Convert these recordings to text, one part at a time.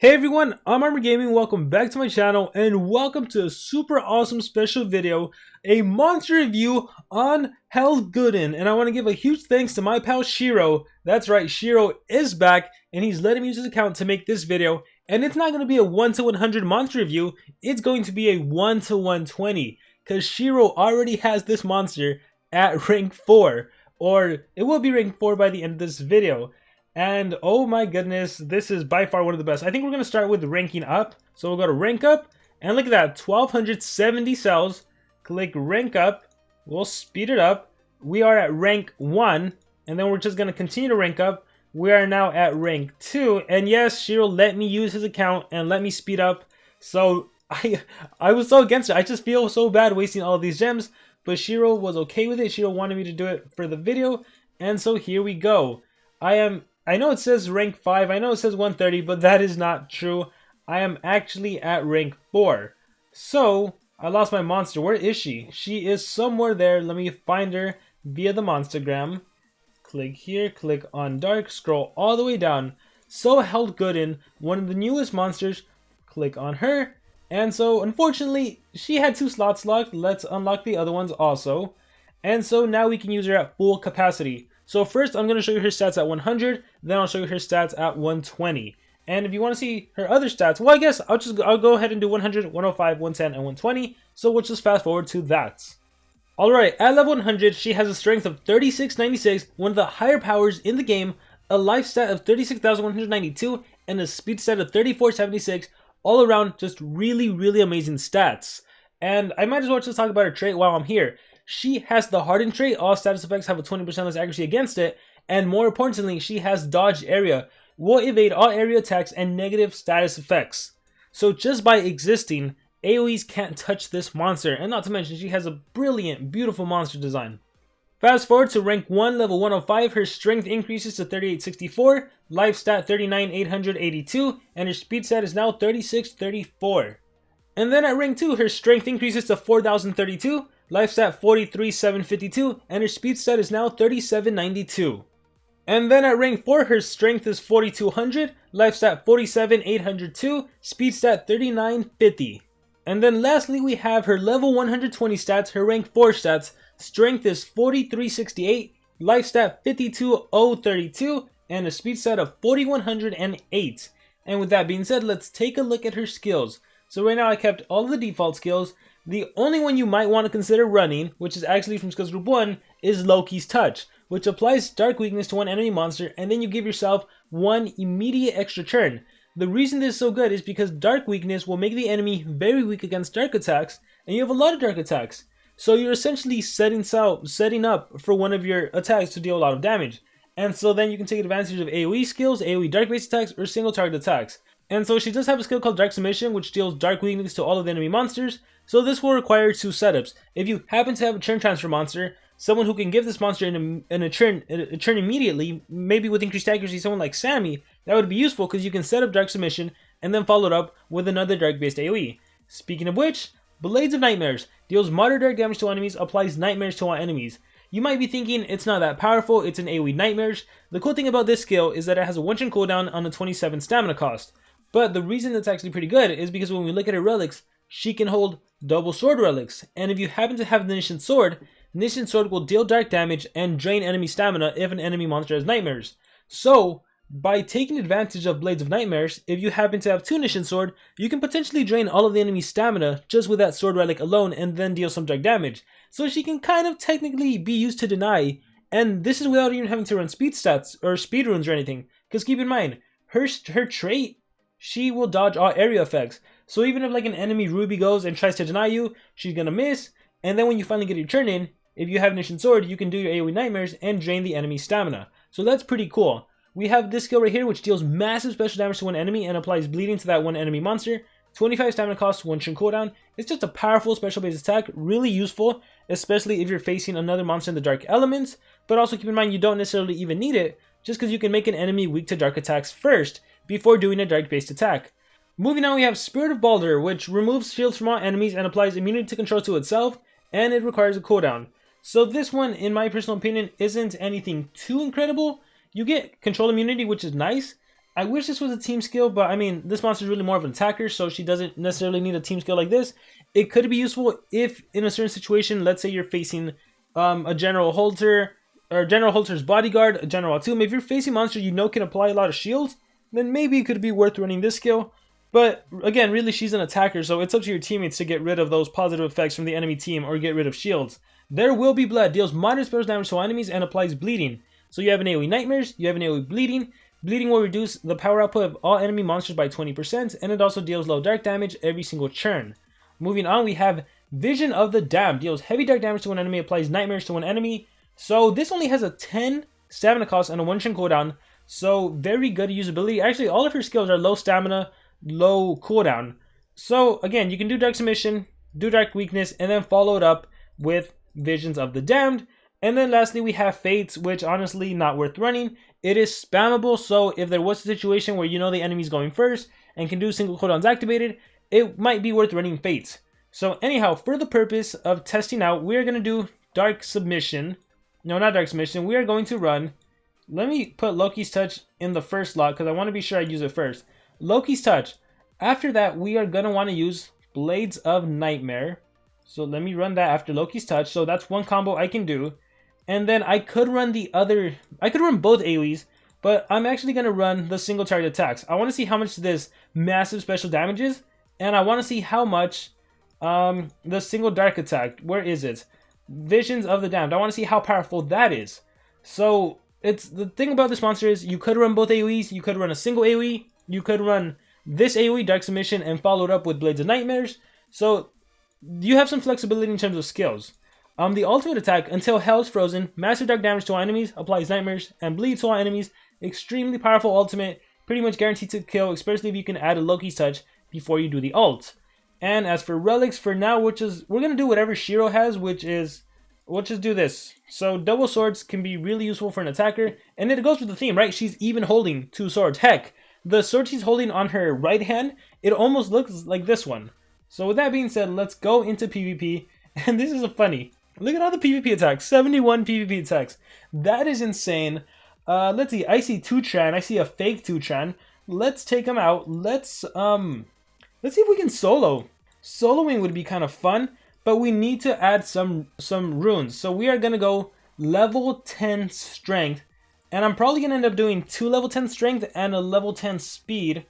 Hey everyone, I'm Armor Gaming, welcome back to my channel, and welcome to a super awesome special video, a monster review on Helgudin. And I want to give a huge thanks to my pal SHIRO. That's right, SHIRO is back, and he's letting me use his account to make this video. And it's not going to be a 1 to 100 monster review, it's going to be a 1 to 120, because SHIRO already has this monster at rank 4, or it will be rank 4 by the end of this video. And oh my goodness, this is by far one of the best. I think we're going to start with ranking up. So we'll go to rank up, and look at that, 1270 cells. Click rank up, we'll speed it up. We are at rank 1, and then we're just going to continue to rank up. We are now at rank 2, and yes, SHIRO let me use his account and let me speed up. So I was so against it. I just feel so bad wasting all of these gems, but SHIRO was okay with it. SHIRO wanted me to do it for the video, and so here we go. I know it says rank 5, I know it says 130, but that is not true. I am actually at rank 4. So, I lost my monster. Where is she? She is somewhere there. Let me find her via the monstergram. Click here, click on dark, scroll all the way down. So Helgudin, one of the newest monsters, click on her. And so, unfortunately, she had 2 slots locked. Let's unlock the other ones also. And so now we can use her at full capacity. So first, I'm going to show you her stats at 100, then I'll show you her stats at 120. And if you want to see her other stats, well, I guess I'll go ahead and do 100, 105, 110, and 120. So we'll just fast forward to that. Alright, at level 100, she has a strength of 3696, one of the higher powers in the game, a life stat of 36,192, and a speed stat of 3476. All around, just really amazing stats. And I might as well just talk about her trait while I'm here. She has the hardened trait. All status effects have a 20% less accuracy against it, and more importantly, she has dodge area. Will evade all area attacks and negative status effects. So just by existing, AoEs can't touch this monster, and not to mention she has a brilliant, beautiful monster design. Fast forward to rank 1, level 105, her strength increases to 3864, life stat 39882, and her speed stat is now 3634. And then at rank 2, her strength increases to 4032, life stat 43752, and her speed stat is now 3792. And then at rank 4, her strength is 4200, life stat 47802, speed stat 3950. And then lastly, we have her level 120 stats, her rank 4 stats. Strength is 4368, life stat 52032, and a speed stat of 4108. And with that being said, let's take a look at her skills. So right now I kept all of the default skills. The only one you might want to consider running, which is actually from skills group 1, is Loki's Touch, which applies dark weakness to one enemy monster, and then you give yourself 1 immediate extra turn. The reason this is so good is because dark weakness will make the enemy very weak against dark attacks, and you have a lot of dark attacks. So you're essentially setting up for one of your attacks to deal a lot of damage. And so then you can take advantage of AoE skills, AoE dark based attacks, or single target attacks. And so she does have a skill called Dark Submission, which deals dark weakness to all of the enemy monsters. So this will require 2 setups. If you happen to have a turn transfer monster, someone who can give this monster a turn immediately, maybe with increased accuracy, someone like Sammy, that would be useful because you can set up Dark Submission and then follow it up with another dark based AoE. Speaking of which, Blades of Nightmares deals moderate dark damage to enemies, applies nightmares to all enemies. You might be thinking it's not that powerful, it's an AoE Nightmares. The cool thing about this skill is that it has a 1-turn cooldown on a 27 stamina cost. But the reason that's actually pretty good is because when we look at her relics, she can hold double sword relics. And if you happen to have the Nishan Sword will deal dark damage and drain enemy stamina if an enemy monster has nightmares. So, by taking advantage of Blades of Nightmares, if you happen to have 2 Nishan Sword, you can potentially drain all of the enemy's stamina just with that sword relic alone and then deal some dark damage. So she can kind of technically be used to deny, and this is without even having to run speed stats or speed runes or anything. Because keep in mind, her trait, she will dodge all area effects. So even if like an enemy Ruby goes and tries to deny you, she's gonna miss. And then when you finally get your turn in, if you have Nishan Sword, you can do your AoE Nightmares and drain the enemy's stamina. So that's pretty cool. We have this skill right here, which deals massive special damage to one enemy and applies bleeding to that one enemy monster. 25 stamina cost, 1 turn cooldown. It's just a powerful special based attack, really useful, especially if you're facing another monster in the dark elements. But also keep in mind you don't necessarily even need it, just because you can make an enemy weak to dark attacks first, before doing a dark based attack. Moving on, we have Spirit of Balder, which removes shields from all enemies and applies immunity to control to itself, and it requires a cooldown. So this one, in my personal opinion, isn't anything too incredible. You get control immunity, which is nice, I wish this was a team skill, but I mean, this monster is really more of an attacker, so she doesn't necessarily need a team skill like this. It could be useful if in a certain situation, let's say you're facing a General Holter, or General Holter's bodyguard, a General Atum. If you're facing monsters you know can apply a lot of shields, then maybe it could be worth running this skill. But again, really she's an attacker, so it's up to your teammates to get rid of those positive effects from the enemy team or get rid of shields. There Will Be Blood deals moderate special damage to enemies and applies bleeding. So you have an AoE Nightmares, you have an AoE Bleeding. Bleeding will reduce the power output of all enemy monsters by 20%, and it also deals low dark damage every single turn. Moving on, we have Vision of the Damned. Deals heavy dark damage to one enemy, applies nightmares to one enemy. So this only has a 10 stamina cost and a 1 turn cooldown. So very good usability. Actually, all of her skills are low stamina, low cooldown. So again, you can do Dark Submission, do Dark Weakness, and then follow it up with Visions of the Damned. And then lastly, we have Fates, which honestly not worth running. It is spammable, so if there was a situation where you know the enemy's going first and can do single cooldowns activated, it might be worth running Fates. So anyhow, for the purpose of testing out, we are going to do Dark Submission. No, not Dark Submission. We are going to run... Let me put Loki's Touch in the first slot because I want to be sure I use it first. Loki's Touch. After that, we are going to want to use Blades of Nightmare. So let me run that after Loki's Touch. So that's one combo I can do. And then I could run I could run both AoEs, but I'm actually going to run the single target attacks. I want to see how much this massive special damage is, and I want to see how much the single dark attack, where is it? Visions of the Damned. I want to see how powerful that is. So it's the thing about this monster is you could run both AoEs, you could run a single AoE, you could run this AoE, Dark Submission, and follow it up with Blades of Nightmares. So you have some flexibility in terms of skills. The ultimate attack, until hell is frozen, massive dark damage to all enemies, applies nightmares, and bleeds to all enemies. Extremely powerful ultimate, pretty much guaranteed to kill, especially if you can add a Loki's Touch before you do the ult. And as for relics, for now, we're gonna do whatever SHIRO has, we'll just do this. So double swords can be really useful for an attacker, and it goes with the theme, right? She's even holding 2 swords. Heck, the sword she's holding on her right hand, it almost looks like this one. So with that being said, let's go into PvP, and this is a funny. Look at all the PvP attacks. 71 PvP attacks. That is insane. Let's see. I see Tutran. I see a fake Tutran. Let's take him out. Let's see if we can solo. Soloing would be kind of fun, but we need to add some runes. So we are gonna go level 10 strength, and I'm probably gonna end up doing 2 level 10 strength and a level 10 speed.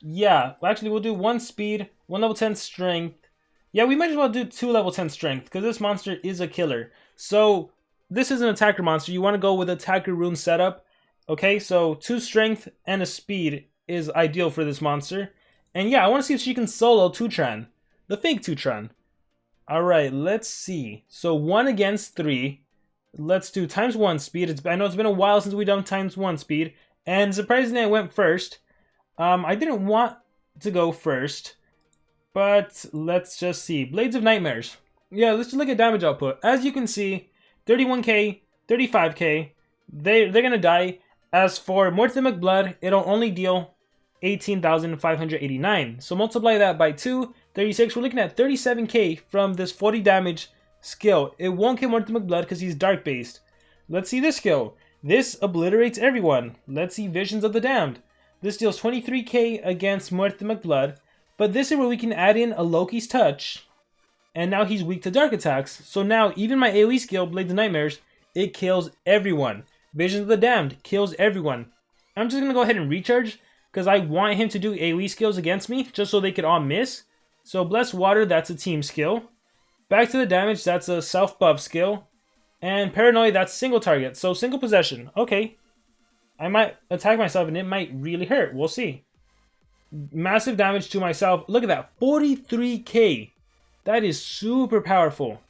Yeah, actually we'll do 1 speed, 1 level 10 strength. Yeah, we might as well do 2 level 10 strength, because this monster is a killer. So, this is an attacker monster. You want to go with attacker rune setup. Okay, so 2 strength and a speed is ideal for this monster. And yeah, I want to see if she can solo Tutran. The fake Tutran. Alright, let's see. So, 1 against 3. Let's do ×1 speed. I know it's been a while since we've done ×1 speed. And surprisingly, I went first. I didn't want to go first. But let's just see. Blades of Nightmares. Yeah, let's just look at damage output. As you can see, 31k, 35k, they're gonna die. As for Morthymic Blood, it'll only deal 18,589. So multiply that by 2, 36. We're looking at 37k from this 40 damage skill. It won't kill Morthymic Blood because he's dark based. Let's see this skill. This obliterates everyone. Let's see Visions of the Damned. This deals 23k against Morthymic Blood. But this is where we can add in a Loki's Touch. And now he's weak to dark attacks. So now even my AoE skill, Blades of Nightmares, it kills everyone. Visions of the Damned kills everyone. I'm just going to go ahead and recharge, because I want him to do AoE skills against me, just so they could all miss. So Blessed Water, that's a team skill. Back to the Damage, that's a self-buff skill. And Paranoid, that's single target. So single possession. Okay. I might attack myself and it might really hurt. We'll see. Massive damage to myself. Look at that. 43k. That is super powerful.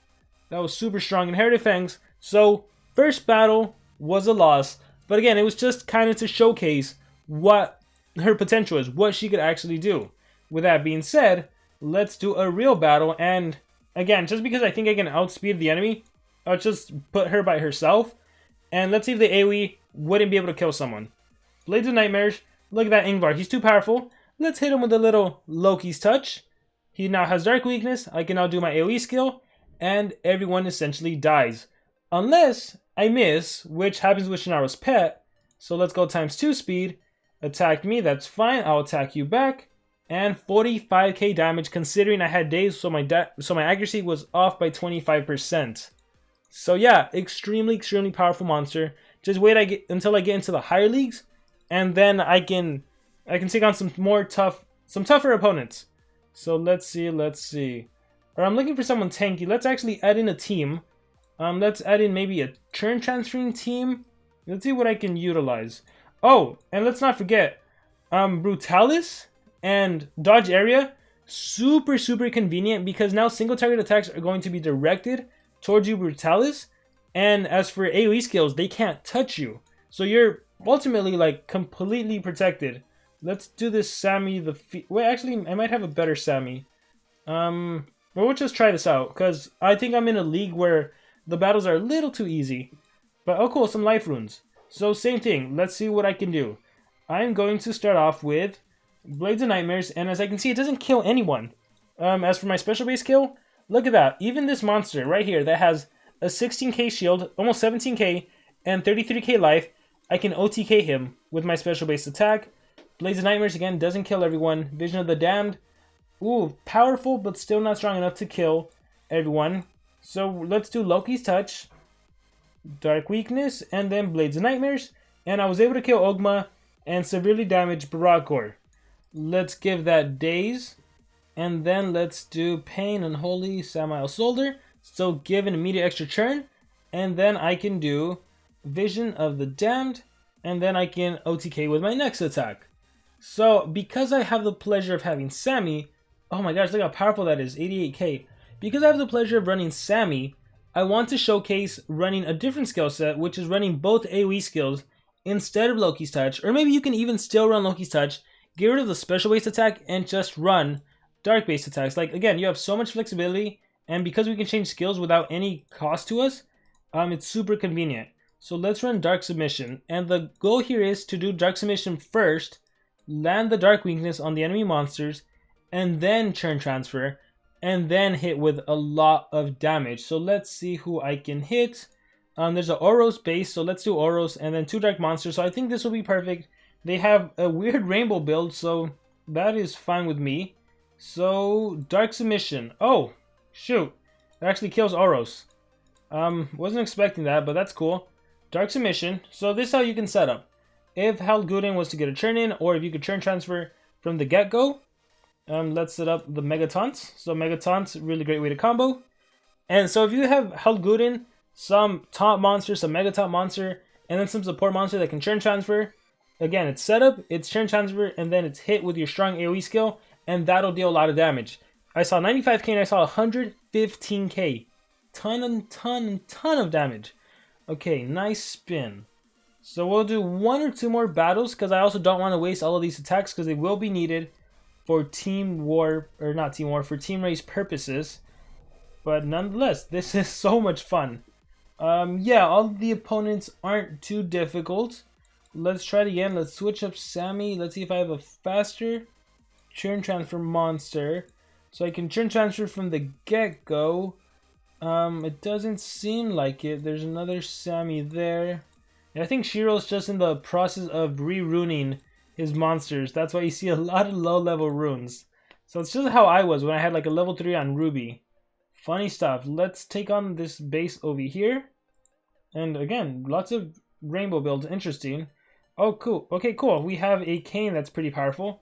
That was super strong. Inherited Fangs. So, first battle was a loss. But again, it was just kind of to showcase what her potential is. What she could actually do. With that being said, let's do a real battle. And again, just because I think I can outspeed the enemy, I'll just put her by herself. And let's see if the AoE wouldn't be able to kill someone. Blades of Nightmares. Look at that Ingvar. He's too powerful. Let's hit him with a little Loki's Touch. He now has Dark Weakness. I can now do my AoE skill. And everyone essentially dies. Unless I miss, which happens with Shannara's pet. So let's go ×2 speed. attack me, that's fine. I'll attack you back. And 45k damage considering I had days, so my accuracy was off by 25%. So yeah, extremely powerful monster. Just wait until I get into the higher leagues, and then I can take on some tougher opponents. So let's see. Or I'm looking for someone tanky. Let's actually add in a team. Let's add in maybe a turn transferring team. Let's see what I can utilize. Oh, and let's not forget, Brutalis and Dodge Area, super convenient because now single target attacks are going to be directed towards you, Brutalis. And as for AoE skills, they can't touch you. So you're ultimately like completely protected. Let's do this Sammy wait, actually, I might have a better Sammy. Well, we'll just try this out because I think I'm in a league where the battles are a little too easy. But oh cool, some life runes. So same thing, let's see what I can do. I'm going to start off with Blades of Nightmares, and as I can see, it doesn't kill anyone. As for my special base kill, look at that. Even this monster right here that has a 16k shield, almost 17k, and 33k life, I can OTK him with my special base attack. Blades of Nightmares, again, doesn't kill everyone. Vision of the Damned, ooh, powerful, but still not strong enough to kill everyone. So let's do Loki's Touch, Dark Weakness, and then Blades of Nightmares. And I was able to kill Ogma and severely damage Barakor. Let's give that Daze. And then let's do Pain, Unholy, Samael Soldier. So give an immediate extra turn. And then I can do Vision of the Damned. And then I can OTK with my next attack. So because I have the pleasure of having Sammy, oh my gosh, look how powerful that is, 88k. Because I have the pleasure of running Sammy, I want to showcase running a different skill set, which is running both AoE skills instead of Loki's Touch. Or maybe you can even still run Loki's Touch, get rid of the special base attack, and just run dark base attacks. Like, again, you have so much flexibility, and because we can change skills without any cost to us, it's super convenient. So let's run Dark Submission, and the goal here is to do Dark Submission first, land the Dark Weakness on the enemy monsters, and then Churn Transfer, and then hit with a lot of damage. So let's see who I can hit. There's an Oros base, so let's do Oros, and then 2 Dark Monsters. So I think this will be perfect. They have a weird rainbow build, so that is fine with me. So, Dark Submission. Oh, shoot. It actually kills Oros. Wasn't expecting that, but that's cool. Dark Submission. So this is how you can set up. If Helgudin was to get a turn in, or if you could turn transfer from the get-go, let's set up the Mega Taunts. So Mega Taunts, really great way to combo. And so if you have Helgudin, some taunt monster, some Mega Taunt monster, and then some support monster that can turn transfer, again, it's setup, it's turn transfer, and then it's hit with your strong AoE skill, and that'll deal a lot of damage. I saw 95k and I saw 115k. Ton of damage. Okay, nice spin. So we'll do 1 or 2 more battles because I also don't want to waste all of these attacks because they will be needed for team war, or not team war, for team race purposes. But nonetheless, this is so much fun. Yeah, all the opponents aren't too difficult. Let's try it again. Let's switch up Sammy. Let's see if I have a faster churn transfer monster. So I can churn transfer from the get-go. It doesn't seem like it. There's another Sammy there. And I think SHIRO's just in the process of re-runing his monsters. That's why you see a lot of low-level runes. So it's just how I was when I had like a level 3 on Ruby. Funny stuff. Let's take on this base over here. And again, lots of rainbow builds. Interesting. Oh, cool. Okay, cool. We have a cane that's pretty powerful.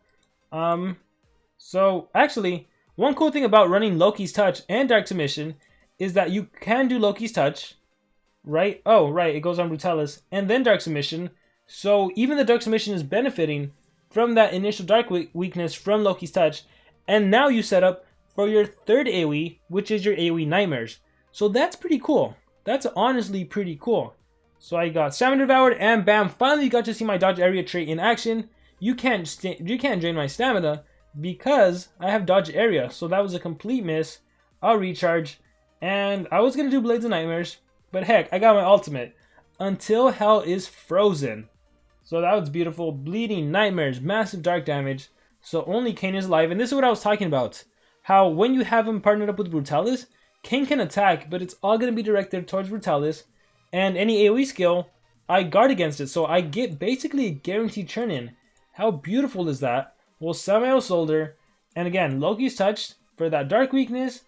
So actually, one cool thing about running Loki's Touch and Dark Submission is that you can do Loki's Touch, right? Oh, right, it goes on Brutalis, and then Dark Submission. So even the Dark Submission is benefiting from that initial Dark Weakness from Loki's Touch, and now you set up for your third AoE, which is your AoE Nightmares. So that's pretty cool. That's honestly pretty cool. So I got Stamina Devoured, and bam, finally you got to see my Dodge Area trait in action. You can't drain my stamina because I have Dodge Area, so that was a complete miss. I'll recharge, and I was going to do Blades of Nightmares, but heck, I got my ultimate. Until Hell is Frozen. So that was beautiful. Bleeding Nightmares, massive dark damage, so only Kane is alive, and this is what I was talking about. How when you have him partnered up with Brutalis, Kane can attack, but it's all going to be directed towards Brutalis, and any AoE skill, I guard against it, so I get basically a guaranteed turn in. How beautiful is that? We'll Samael Soldier, and again, Loki's Touch for that dark weakness,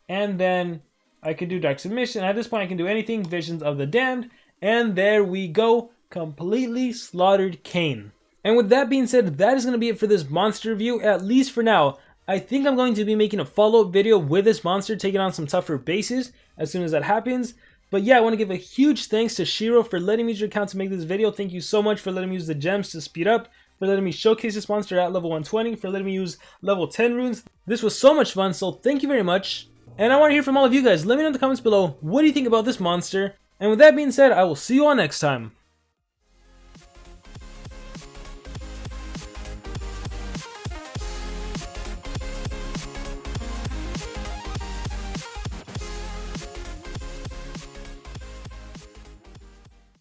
and then I could do Dark Submission. At this point, I can do anything, Visions of the Damned, and there we go, completely slaughtered Kane. And with that being said, that is going to be it for this monster review, at least for now. I think I'm going to be making a follow-up video with this monster, taking on some tougher bases as soon as that happens. But yeah, I want to give a huge thanks to SHIRO for letting me use your account to make this video. Thank you so much for letting me use the gems to speed up, for letting me showcase this monster at level 120, for letting me use level 10 runes. This was so much fun, so thank you very much. And I want to hear from all of you guys. Let me know in the comments below, what do you think about this monster? And with that being said, I will see you all next time.